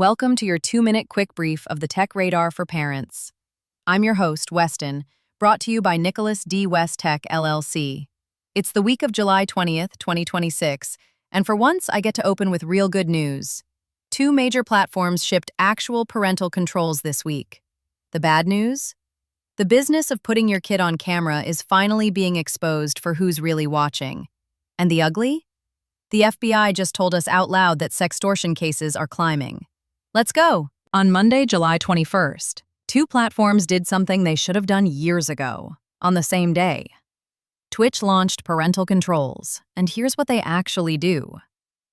Welcome to your 2-minute quick brief of the Tech Radar for Parents. I'm your host, Weston, brought to you by Nicholas D. West Tech, LLC. It's the week of July 20th, 2026, and for once I get to open with real good news. 2 major platforms shipped actual parental controls this week. The bad news? The business of putting your kid on camera is finally being exposed for who's really watching. And the ugly? The FBI just told us out loud that sextortion cases are climbing. Let's go! On Monday, July 21st, 2 platforms did something they should have done years ago, on the same day. Twitch launched parental controls, and here's what they actually do.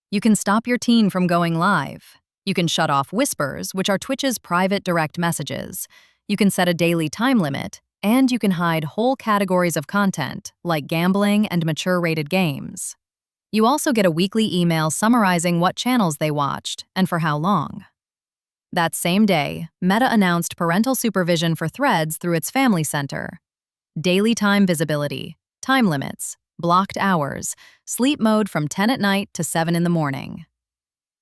You can stop your teen from going live. You can shut off whispers, which are Twitch's private direct messages. You can set a daily time limit, and you can hide whole categories of content, like gambling and mature-rated games. You also get a weekly email summarizing what channels they watched and for how long. That same day, Meta announced parental supervision for Threads through its Family Center. Daily time visibility, time limits, blocked hours, sleep mode from 10 at night to 7 in the morning.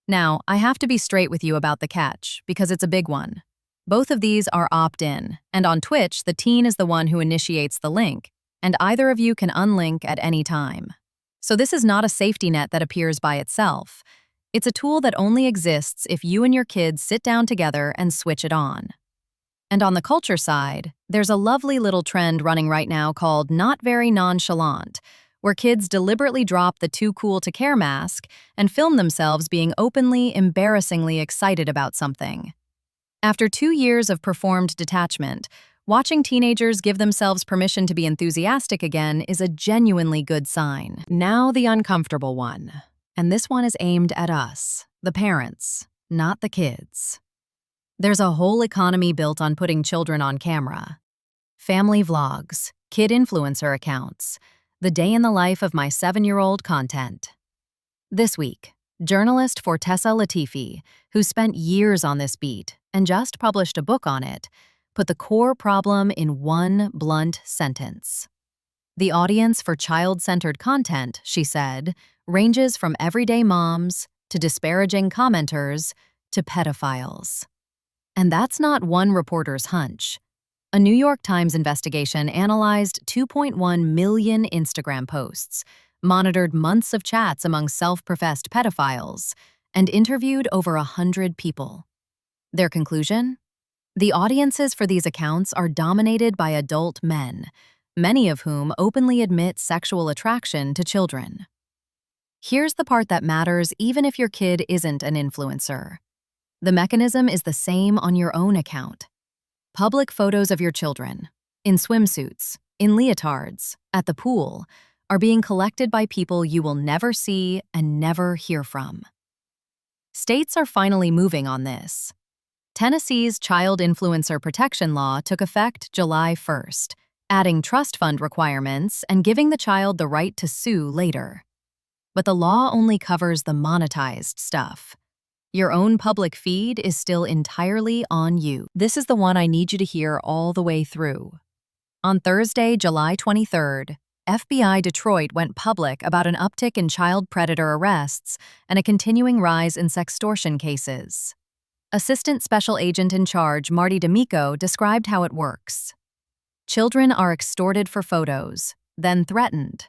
Now, I have to be straight with you about the catch, because it's a big one. Both of these are opt-in, and on Twitch, the teen is the one who initiates the link, and either of you can unlink at any time. So this is not a safety net that appears by itself. It's a tool that only exists if you and your kids sit down together and switch it on. And on the culture side, there's a lovely little trend running right now called Not Very Nonchalant, where kids deliberately drop the too cool to care mask and film themselves being openly, embarrassingly excited about something. After 2 years of performed detachment, watching teenagers give themselves permission to be enthusiastic again is a genuinely good sign. Now the uncomfortable one. And this one is aimed at us, the parents, not the kids. There's a whole economy built on putting children on camera. Family vlogs, kid influencer accounts, the day in the life of my 7-year-old content. This week, journalist Fortessa Latifi, who spent years on this beat and just published a book on it, put the core problem in one blunt sentence. The audience for child-centered content, she said, ranges from everyday moms to disparaging commenters to pedophiles. And that's not one reporter's hunch. A New York Times investigation analyzed 2.1 million Instagram posts, monitored months of chats among self-professed pedophiles, and interviewed over 100 people. Their conclusion? The audiences for these accounts are dominated by adult men, many of whom openly admit sexual attraction to children. Here's the part that matters even if your kid isn't an influencer. The mechanism is the same on your own account. Public photos of your children, in swimsuits, in leotards, at the pool, are being collected by people you will never see and never hear from. States are finally moving on this. Tennessee's Child Influencer Protection Law took effect July 1st, adding trust fund requirements and giving the child the right to sue later. But the law only covers the monetized stuff. Your own public feed is still entirely on you. This is the one I need you to hear all the way through. On Thursday, July 23rd, FBI Detroit went public about an uptick in child predator arrests and a continuing rise in sextortion cases. Assistant Special Agent in Charge Marty D'Amico described how it works. Children are extorted for photos, then threatened.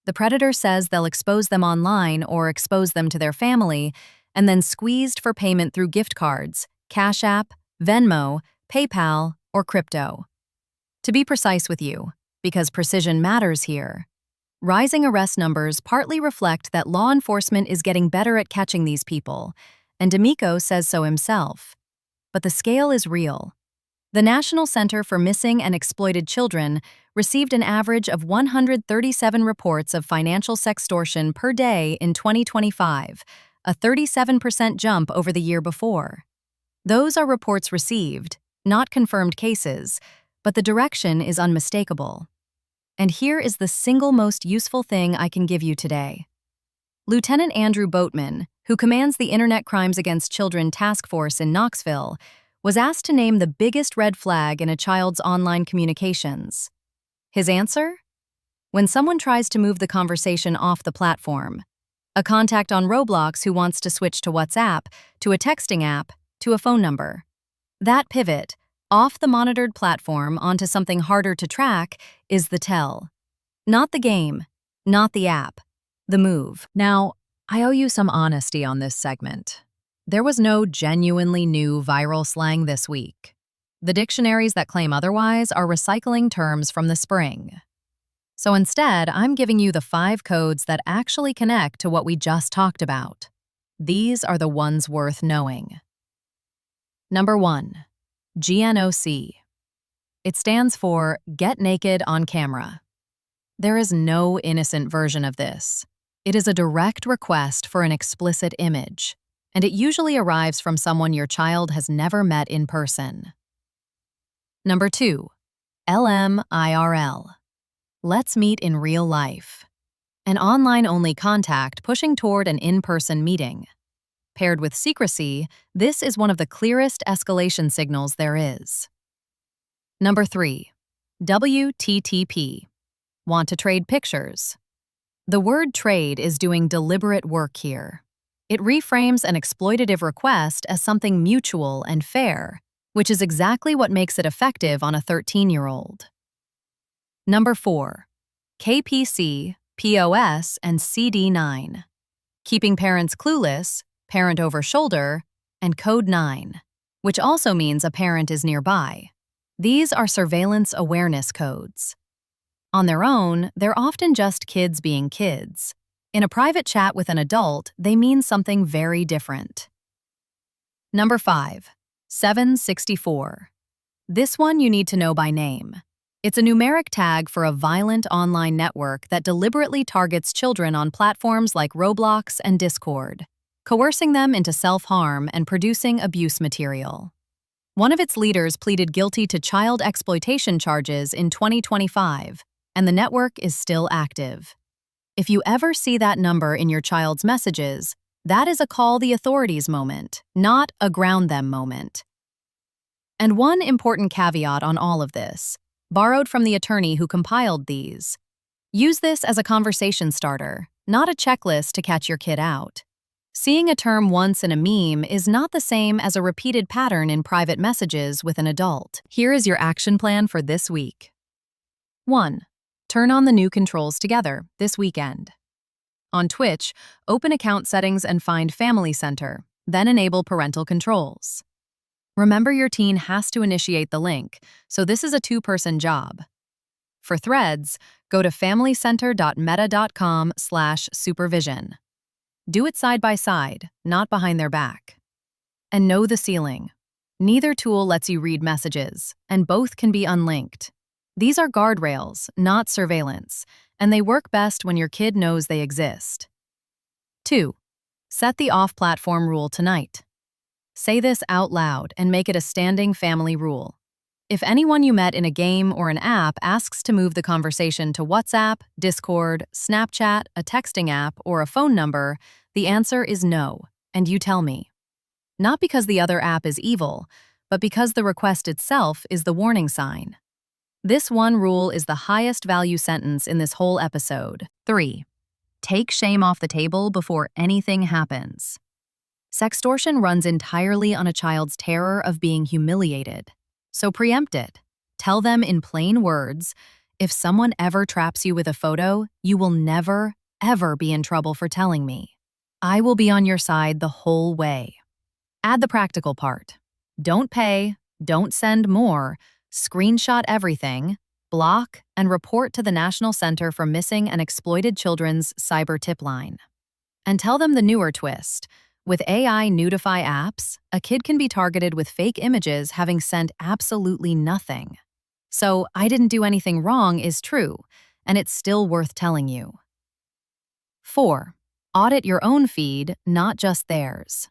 The predator says they'll expose them online or expose them to their family, and then squeezed for payment through gift cards, Cash App, Venmo, PayPal, or crypto. To be precise with you, because precision matters here, rising arrest numbers partly reflect that law enforcement is getting better at catching these people, and D'Amico says so himself. But the scale is real. The National Center for Missing and Exploited Children received an average of 137 reports of financial sextortion per day in 2025, a 37% jump over the year before. Those are reports received, not confirmed cases, but the direction is unmistakable. And here is the single most useful thing I can give you today. Lieutenant Andrew Boatman, who commands the Internet Crimes Against Children Task Force in Knoxville, was asked to name the biggest red flag in a child's online communications. His answer? When someone tries to move the conversation off the platform. A contact on Roblox who wants to switch to WhatsApp, to a texting app, to a phone number. That pivot, off the monitored platform onto something harder to track, is the tell. Not the game, not the app, the move. Now, I owe you some honesty on this segment. There was no genuinely new viral slang this week. The dictionaries that claim otherwise are recycling terms from the spring. So instead, I'm giving you the 5 codes that actually connect to what we just talked about. These are the ones worth knowing. Number 1, GNOC. It stands for Get Naked on Camera. There is no innocent version of this. It is a direct request for an explicit image, and it usually arrives from someone your child has never met in person. Number 2, LMIRL. Let's meet in real life. An online-only contact pushing toward an in-person meeting. Paired with secrecy, this is one of the clearest escalation signals there is. Number 3, WTTP. Want to trade pictures? The word trade is doing deliberate work here. It reframes an exploitative request as something mutual and fair, which is exactly what makes it effective on a 13-year-old. Number 4, KPC, POS, and CD9. Keeping parents clueless, parent over shoulder, and code 9, which also means a parent is nearby. These are surveillance awareness codes. On their own, they're often just kids being kids. In a private chat with an adult, they mean something very different. Number 5, 764. This one you need to know by name. It's a numeric tag for a violent online network that deliberately targets children on platforms like Roblox and Discord, coercing them into self-harm and producing abuse material. One of its leaders pleaded guilty to child exploitation charges in 2025, and the network is still active. If you ever see that number in your child's messages, that is a call the authorities moment, not a ground them moment. And one important caveat on all of this, borrowed from the attorney who compiled these. Use this as a conversation starter, not a checklist to catch your kid out. Seeing a term once in a meme is not the same as a repeated pattern in private messages with an adult. Here is your action plan for this week. 1. Turn on the new controls together this weekend. On Twitch, open account settings and find Family Center, then enable parental controls. Remember your teen has to initiate the link, so this is a 2-person job. For Threads, go to familycenter.meta.com/supervision. Do it side by side, not behind their back. And know the ceiling. Neither tool lets you read messages, and both can be unlinked. These are guardrails, not surveillance, and they work best when your kid knows they exist. 2. Set the off-platform rule tonight. Say this out loud and make it a standing family rule. If anyone you met in a game or an app asks to move the conversation to WhatsApp, Discord, Snapchat, a texting app, or a phone number, the answer is no, and you tell me. Not because the other app is evil, but because the request itself is the warning sign. This one rule is the highest value sentence in this whole episode. 3. Take shame off the table before anything happens. Sextortion runs entirely on a child's terror of being humiliated. So preempt it. Tell them in plain words, if someone ever traps you with a photo, you will never, ever be in trouble for telling me. I will be on your side the whole way. Add the practical part. Don't pay, don't send more, screenshot everything, block, and report to the National Center for Missing and Exploited Children's cyber tip line. And tell them the newer twist. With AI nudify apps, a kid can be targeted with fake images having sent absolutely nothing. So, I didn't do anything wrong is true, and it's still worth telling you. 4. Audit your own feed, not just theirs.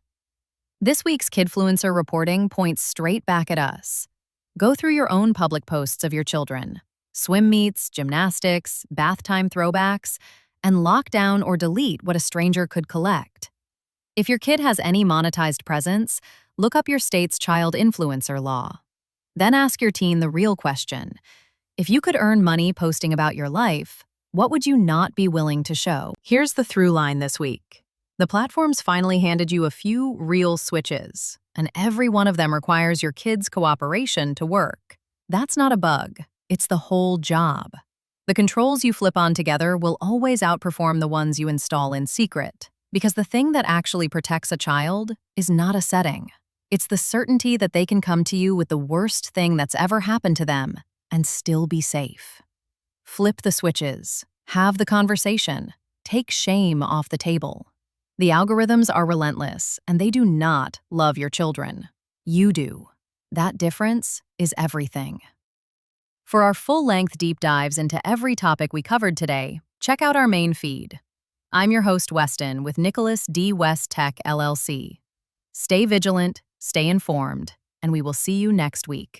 This week's Kidfluencer reporting points straight back at us. Go through your own public posts of your children, swim meets, gymnastics, bath time throwbacks, and lock down or delete what a stranger could collect. If your kid has any monetized presence, look up your state's child influencer law. Then ask your teen the real question. If you could earn money posting about your life, what would you not be willing to show? Here's the through line this week. The platforms finally handed you a few real switches, and every one of them requires your kids' cooperation to work. That's not a bug, it's the whole job. The controls you flip on together will always outperform the ones you install in secret, because the thing that actually protects a child is not a setting. It's the certainty that they can come to you with the worst thing that's ever happened to them and still be safe. Flip the switches, have the conversation, take shame off the table. The algorithms are relentless, and they do not love your children. You do. That difference is everything. For our full-length deep dives into every topic we covered today, check out our main feed. I'm your host, Weston, with Nicholas D. West Tech, LLC. Stay vigilant, stay informed, and we will see you next week.